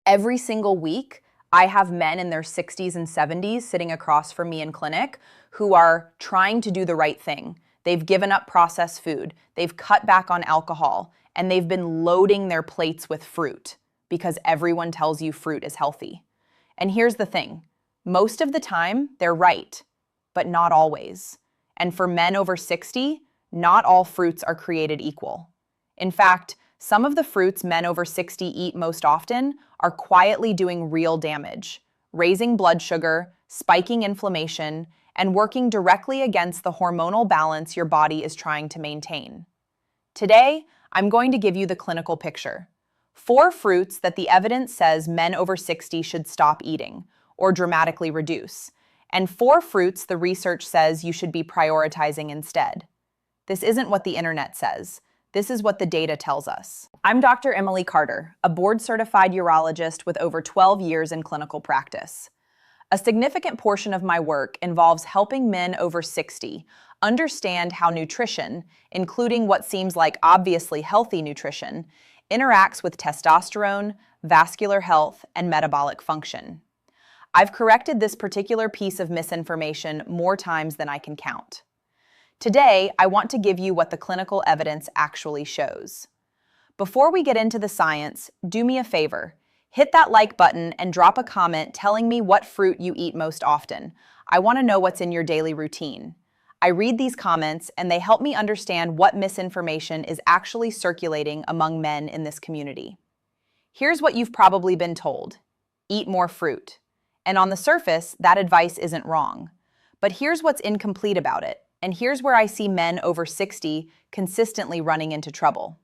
Every single week, I have men in their 60s and 70s sitting across from me in clinic who are trying to do the right thing. They've given up processed food, they've cut back on alcohol, and they've been loading their plates with fruit because everyone tells you fruit is healthy. And here's the thing, most of the time, they're right, but not always. And for men over 60, not all fruits are created equal. In fact, some of the fruits men over 60 eat most often are quietly doing real damage, raising blood sugar, spiking inflammation, and working directly against the hormonal balance your body is trying to maintain. Today, I'm going to give you the clinical picture. 4 fruits that the evidence says men over 60 should stop eating or dramatically reduce, and 4 fruits the research says you should be prioritizing instead. This isn't what the internet says. This is what the data tells us. I'm Dr. Jocelyn Carter, a board-certified urologist with over 12 years in clinical practice. A significant portion of my work involves helping men over 60 understand how nutrition, including what seems like obviously healthy nutrition, interacts with testosterone, vascular health, and metabolic function. I've corrected this particular piece of misinformation more times than I can count. Today, I want to give you what the clinical evidence actually shows. Before we get into the science, do me a favor. Hit that like button and drop a comment telling me what fruit you eat most often. I want to know what's in your daily routine. I read these comments and they help me understand what misinformation is actually circulating among men in this community. Here's what you've probably been told. Eat more fruit. And on the surface, that advice isn't wrong. But here's what's incomplete about it. And here's where I see men over 60 consistently running into trouble.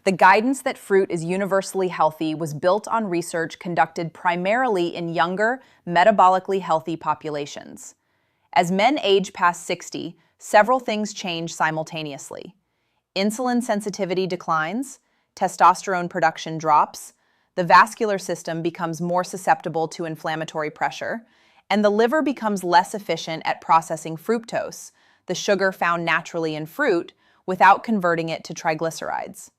The guidance that fruit is universally healthy was built on research conducted primarily in younger, metabolically healthy populations. As men age past 60, several things change simultaneously. Insulin sensitivity declines, testosterone production drops, the vascular system becomes more susceptible to inflammatory pressure, and the liver becomes less efficient at processing fructose, the sugar found naturally in fruit, without converting it to triglycerides.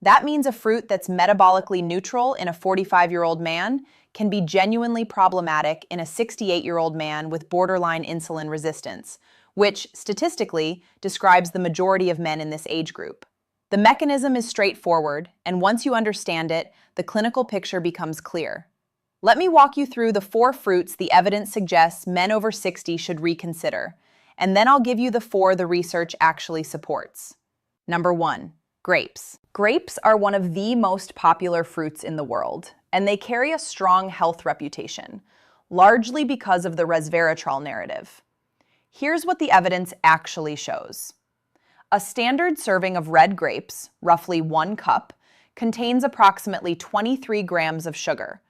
That means a fruit that's metabolically neutral in a 45-year-old man can be genuinely problematic in a 68-year-old man with borderline insulin resistance, which, statistically, describes the majority of men in this age group. The mechanism is straightforward, and once you understand it, the clinical picture becomes clear. Let me walk you through the 4 fruits the evidence suggests men over 60 should reconsider, and then I'll give you the 4 the research actually supports. Number 1, grapes. Grapes are one of the most popular fruits in the world, and they carry a strong health reputation, largely because of the resveratrol narrative. Here's what the evidence actually shows. A standard serving of red grapes, roughly 1 cup, contains approximately 23 grams of sugar,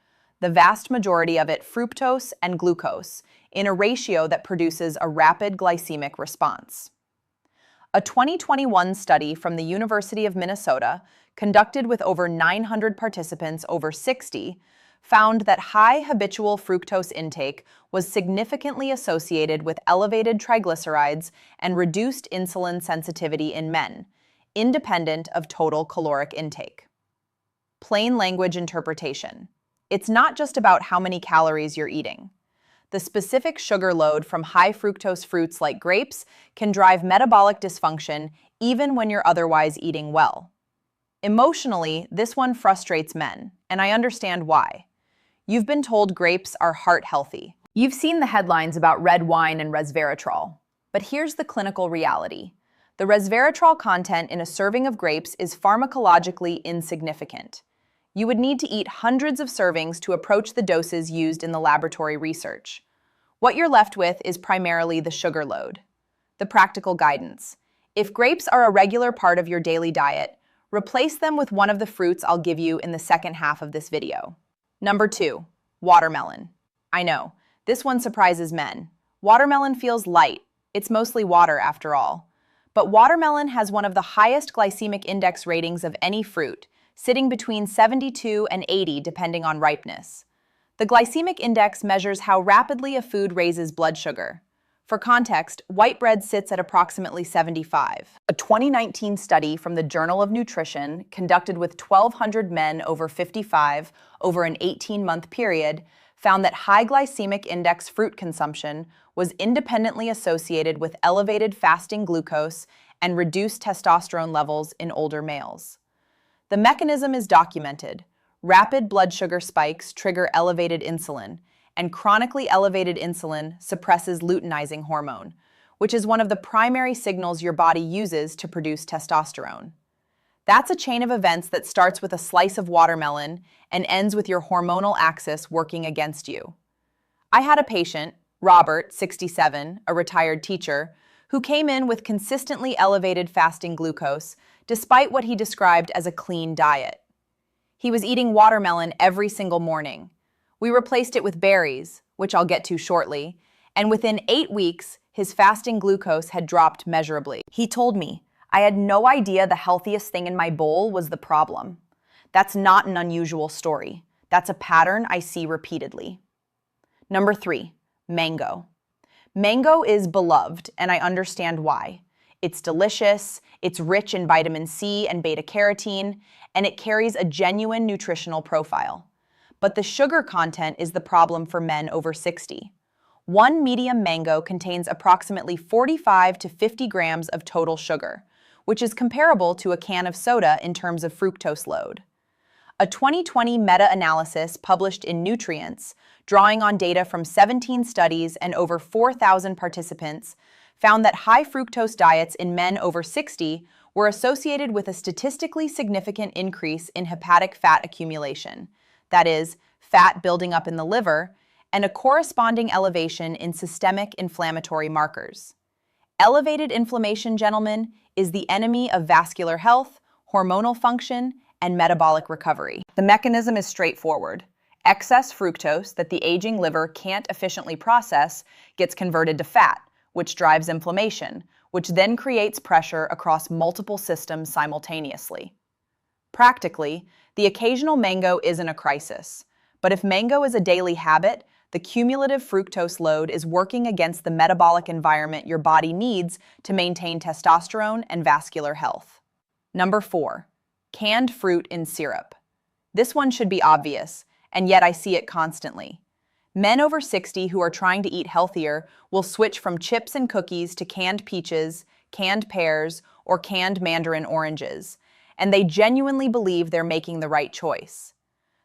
the vast majority of it fructose and glucose, in a ratio that produces a rapid glycemic response. A 2021 study from the University of Minnesota, conducted with over 900 participants over 60, found that high habitual fructose intake was significantly associated with elevated triglycerides and reduced insulin sensitivity in men, independent of total caloric intake. Plain language interpretation. It's not just about how many calories you're eating. The specific sugar load from high fructose fruits like grapes can drive metabolic dysfunction even when you're otherwise eating well. Emotionally, this one frustrates men, and I understand why. You've been told grapes are heart healthy. You've seen the headlines about red wine and resveratrol. But here's the clinical reality. The resveratrol content in a serving of grapes is pharmacologically insignificant. You would need to eat hundreds of servings to approach the doses used in the laboratory research. What you're left with is primarily the sugar load. The practical guidance. If grapes are a regular part of your daily diet, replace them with one of the fruits I'll give you in the second half of this video. Number 2, watermelon. I know, this one surprises men. Watermelon feels light. It's mostly water after all. But watermelon has one of the highest glycemic index ratings of any fruit, sitting between 72 and 80 depending on ripeness. The glycemic index measures how rapidly a food raises blood sugar. For context, white bread sits at approximately 75. A 2019 study from the Journal of Nutrition, conducted with 1,200 men over 55 over an 18-month period, found that high glycemic index fruit consumption was independently associated with elevated fasting glucose and reduced testosterone levels in older males. The mechanism is documented. Rapid blood sugar spikes trigger elevated insulin, and chronically elevated insulin suppresses luteinizing hormone, which is one of the primary signals your body uses to produce testosterone. That's a chain of events that starts with a slice of watermelon and ends with your hormonal axis working against you. I had a patient, Robert, 67, a retired teacher, who came in with consistently elevated fasting glucose despite what he described as a clean diet. He was eating watermelon every single morning. We replaced it with berries, which I'll get to shortly, and within 8 weeks, his fasting glucose had dropped measurably. He told me, "I had no idea the healthiest thing in my bowl was the problem." That's not an unusual story. That's a pattern I see repeatedly. Number 3, mango. Mango is beloved, and I understand why. It's delicious, it's rich in vitamin C and beta-carotene, and it carries a genuine nutritional profile. But the sugar content is the problem for men over 60. One medium mango contains approximately 45 to 50 grams of total sugar, which is comparable to a can of soda in terms of fructose load. A 2020 meta-analysis published in Nutrients, drawing on data from 17 studies and over 4,000 participants, found that high fructose diets in men over 60 were associated with a statistically significant increase in hepatic fat accumulation, that is, fat building up in the liver, and a corresponding elevation in systemic inflammatory markers. Elevated inflammation, gentlemen, is the enemy of vascular health, hormonal function, and metabolic recovery. The mechanism is straightforward. Excess fructose that the aging liver can't efficiently process gets converted to fat, which drives inflammation, which then creates pressure across multiple systems simultaneously. Practically, the occasional mango isn't a crisis, but if mango is a daily habit, the cumulative fructose load is working against the metabolic environment your body needs to maintain testosterone and vascular health. Number 4, canned fruit in syrup. This one should be obvious, and yet I see it constantly. Men over 60 who are trying to eat healthier will switch from chips and cookies to canned peaches, canned pears, or canned mandarin oranges, and they genuinely believe they're making the right choice.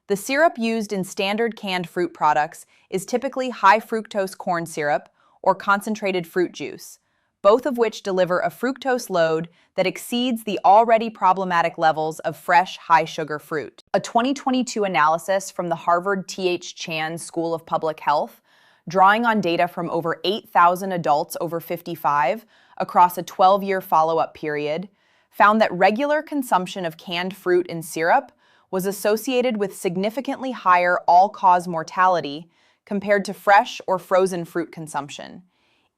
The syrup used in standard canned fruit products is typically high fructose corn syrup or concentrated fruit juice, both of which deliver a fructose load that exceeds the already problematic levels of fresh, high-sugar fruit. A 2022 analysis from the Harvard T.H. Chan School of Public Health, drawing on data from over 8,000 adults over 55 across a 12-year follow-up period, found that regular consumption of canned fruit in syrup was associated with significantly higher all-cause mortality compared to fresh or frozen fruit consumption,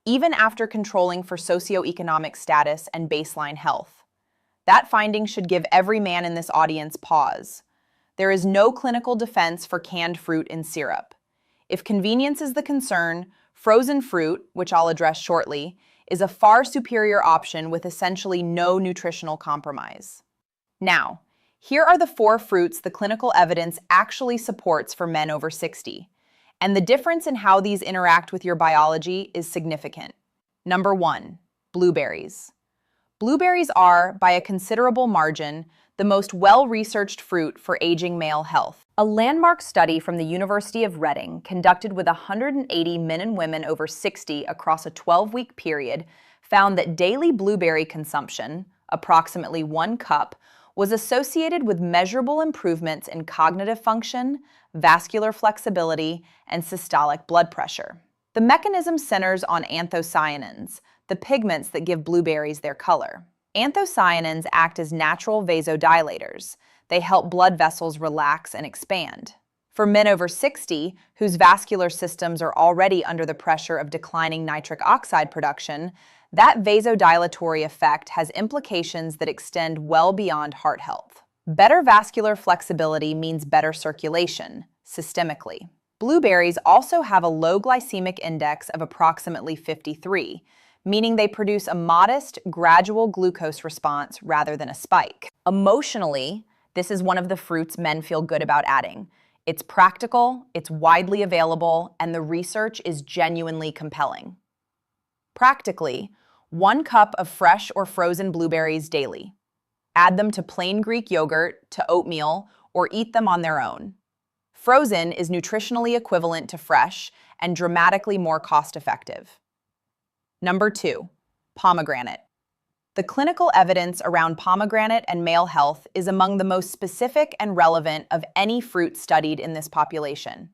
even after controlling for socioeconomic status and baseline health. That finding should give every man in this audience pause. There is no clinical defense for canned fruit in syrup. If convenience is the concern, frozen fruit, which I'll address shortly, is a far superior option with essentially no nutritional compromise. Now, here are the 4 fruits the clinical evidence actually supports for men over 60. And the difference in how these interact with your biology is significant. Number 1, blueberries. Blueberries are, by a considerable margin, the most well-researched fruit for aging male health. A landmark study from the University of Reading, conducted with 180 men and women over 60 across a 12-week period, found that daily blueberry consumption, approximately 1 cup, was associated with measurable improvements in cognitive function, vascular flexibility, and systolic blood pressure. The mechanism centers on anthocyanins, the pigments that give blueberries their color. Anthocyanins act as natural vasodilators. They help blood vessels relax and expand. For men over 60, whose vascular systems are already under the pressure of declining nitric oxide production, that vasodilatory effect has implications that extend well beyond heart health. Better vascular flexibility means better circulation, systemically. Blueberries also have a low glycemic index of approximately 53, meaning they produce a modest, gradual glucose response rather than a spike. Emotionally, this is one of the fruits men feel good about adding. It's practical, it's widely available, and the research is genuinely compelling. Practically, 1 cup of fresh or frozen blueberries daily. Add them to plain Greek yogurt, to oatmeal, or eat them on their own. Frozen is nutritionally equivalent to fresh and dramatically more cost-effective. Number 2, pomegranate. The clinical evidence around pomegranate and male health is among the most specific and relevant of any fruit studied in this population.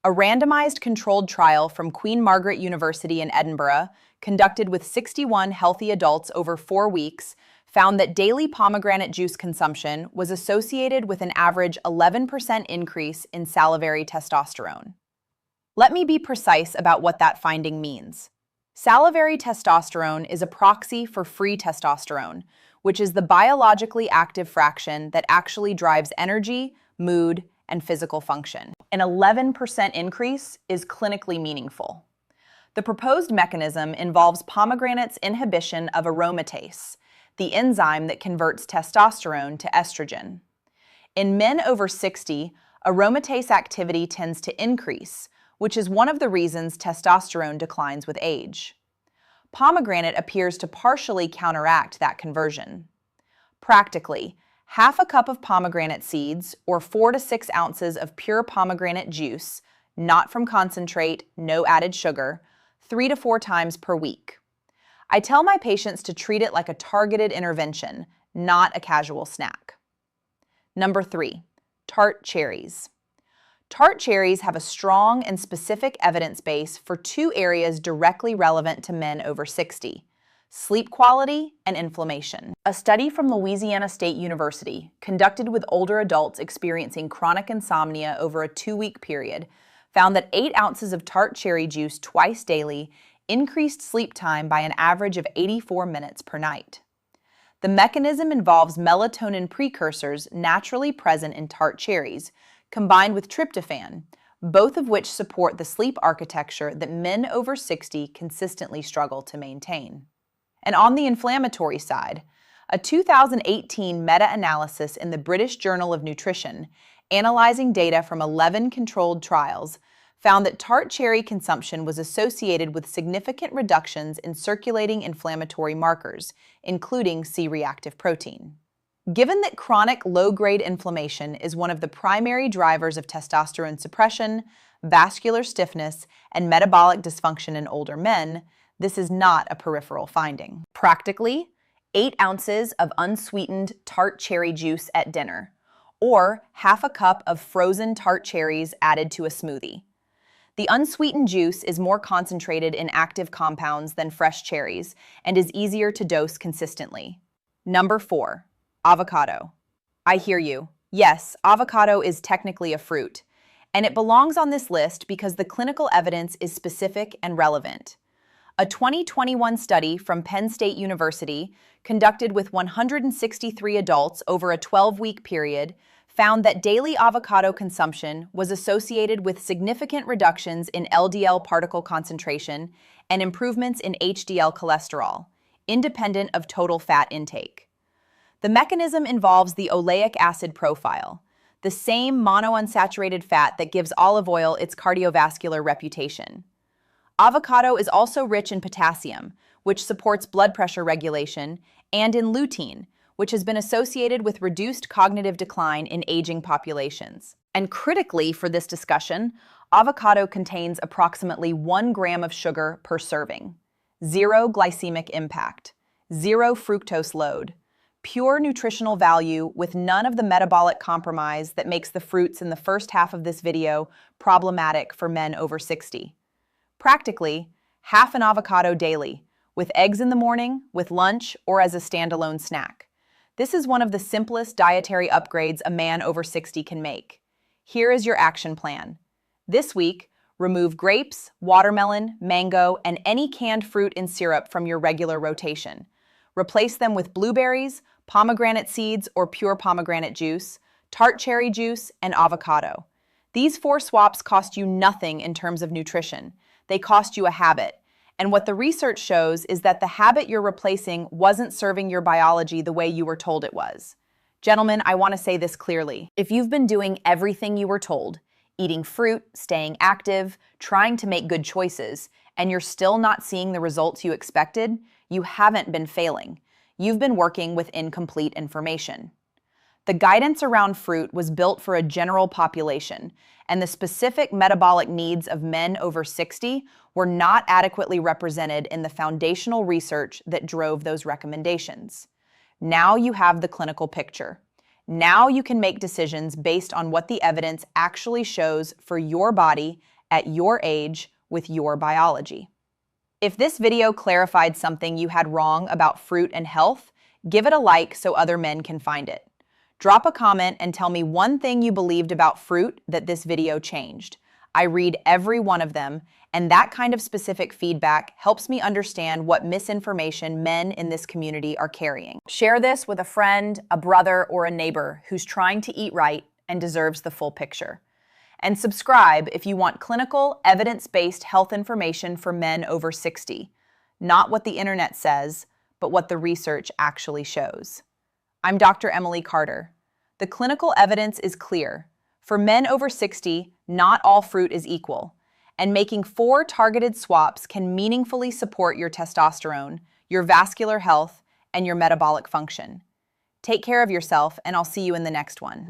A randomized controlled trial from Queen Margaret University in Edinburgh, conducted with 61 healthy adults over 4 weeks, found that daily pomegranate juice consumption was associated with an average 11% increase in salivary testosterone. Let me be precise about what that finding means. Salivary testosterone is a proxy for free testosterone, which is the biologically active fraction that actually drives energy, mood, and physical function. An 11% increase is clinically meaningful. The proposed mechanism involves pomegranate's inhibition of aromatase, the enzyme that converts testosterone to estrogen. In men over 60, aromatase activity tends to increase, which is one of the reasons testosterone declines with age. Pomegranate appears to partially counteract that conversion. Practically, half a cup of pomegranate seeds, or 4 to 6 ounces of pure pomegranate juice, not from concentrate, no added sugar, 3 to 4 times per week. I tell my patients to treat it like a targeted intervention, not a casual snack. Number 3, tart cherries. Tart cherries have a strong and specific evidence base for 2 areas directly relevant to men over 60: sleep quality and inflammation. A study from Louisiana State University, conducted with older adults experiencing chronic insomnia over a 2-week period, found that 8 ounces of tart cherry juice twice daily increased sleep time by an average of 84 minutes per night. The mechanism involves melatonin precursors naturally present in tart cherries, combined with tryptophan, both of which support the sleep architecture that men over 60 consistently struggle to maintain. And on the inflammatory side, a 2018 meta-analysis in the British Journal of Nutrition, analyzing data from 11 controlled trials, found that tart cherry consumption was associated with significant reductions in circulating inflammatory markers, including C-reactive protein. Given that chronic low-grade inflammation is one of the primary drivers of testosterone suppression, vascular stiffness, and metabolic dysfunction in older men, this is not a peripheral finding. Practically, 8 ounces of unsweetened tart cherry juice at dinner, or half a cup of frozen tart cherries added to a smoothie. The unsweetened juice is more concentrated in active compounds than fresh cherries and is easier to dose consistently. Number 4, avocado. I hear you. Yes, avocado is technically a fruit, and it belongs on this list because the clinical evidence is specific and relevant. A 2021 study from Penn State University, conducted with 163 adults over a 12-week period, found that daily avocado consumption was associated with significant reductions in LDL particle concentration and improvements in HDL cholesterol, independent of total fat intake. The mechanism involves the oleic acid profile, the same monounsaturated fat that gives olive oil its cardiovascular reputation. Avocado is also rich in potassium, which supports blood pressure regulation, and in lutein, which has been associated with reduced cognitive decline in aging populations. And critically for this discussion, avocado contains approximately 1 gram of sugar per serving, 0 glycemic impact, 0 fructose load, pure nutritional value with none of the metabolic compromise that makes the fruits in the first half of this video problematic for men over 60. Practically, half an avocado daily, with eggs in the morning, with lunch, or as a standalone snack. This is one of the simplest dietary upgrades a man over 60 can make. Here is your action plan. This week, remove grapes, watermelon, mango, and any canned fruit in syrup from your regular rotation. Replace them with blueberries, pomegranate seeds or pure pomegranate juice, tart cherry juice, and avocado. These 4 swaps cost you nothing in terms of nutrition. They cost you a habit. And what the research shows is that the habit you're replacing wasn't serving your biology the way you were told it was. Gentlemen, I want to say this clearly. If you've been doing everything you were told, eating fruit, staying active, trying to make good choices, and you're still not seeing the results you expected, you haven't been failing. You've been working with incomplete information. The guidance around fruit was built for a general population, and the specific metabolic needs of men over 60 were not adequately represented in the foundational research that drove those recommendations. Now you have the clinical picture. Now you can make decisions based on what the evidence actually shows for your body at your age with your biology. If this video clarified something you had wrong about fruit and health, give it a like so other men can find it. Drop a comment and tell me one thing you believed about fruit that this video changed. I read every one of them, and that kind of specific feedback helps me understand what misinformation men in this community are carrying. Share this with a friend, a brother, or a neighbor who's trying to eat right and deserves the full picture. And subscribe if you want clinical, evidence-based health information for men over 60. Not what the internet says, but what the research actually shows. I'm Dr. Emily Carter. The clinical evidence is clear. For men over 60, not all fruit is equal, and making 4 targeted swaps can meaningfully support your testosterone, your vascular health, and your metabolic function. Take care of yourself, and I'll see you in the next one.